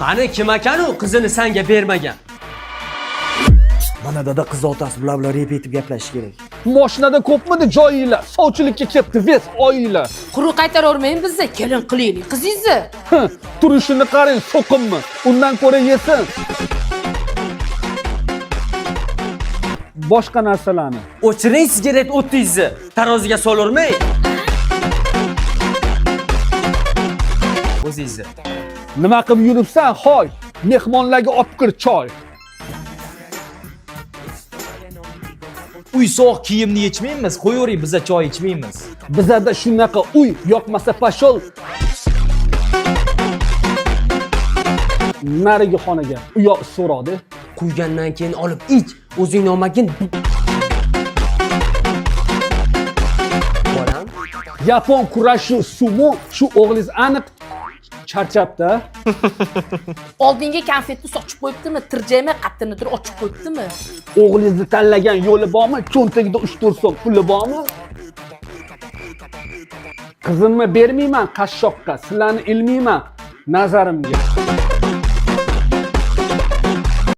Qani kim ekan u qizini senga bermagan? Mana dada qiz otasi bilan rep etib gaplashish kerak. Mashinada ko'pmidi joyinglar? Sovchilikka ketdi ves oyinglar. Quruq qaytaravermang bizni, kelin qilaylik qizingizni. Turishini qarang, so'qimmi? Undan ko'ra yesin. Boshqa narsalarni. O'chiring sigaret o'tingizni. Taroziga solarmang. O'zingizni. Nima qilib yuribsan? Hoy, mehmonlarga olib kir choy. Uy sovuq kiyimni yechmaymiz, qo'yavering, biza choy ichmaymiz. Bizada shunaqa uy yoqmasa pashol. Narigi xonaga u yoq so'radi. Quygandan keyin olib ich. O'zing olmagin. Bolam. Yapon kurashi sumo shu o'g'liz aniq charchabdi. Oldingi konfetni sochib qo'yibdimi? Tirjayma qattinidir ochib qo'yibdimi? O'g'lizni tanlagan yo'li bormi? Cho'ntagida 3-4 so'm puli bormi? Qizimni bermayman qashshoqqa, sizlarni ilmayman nazarimga.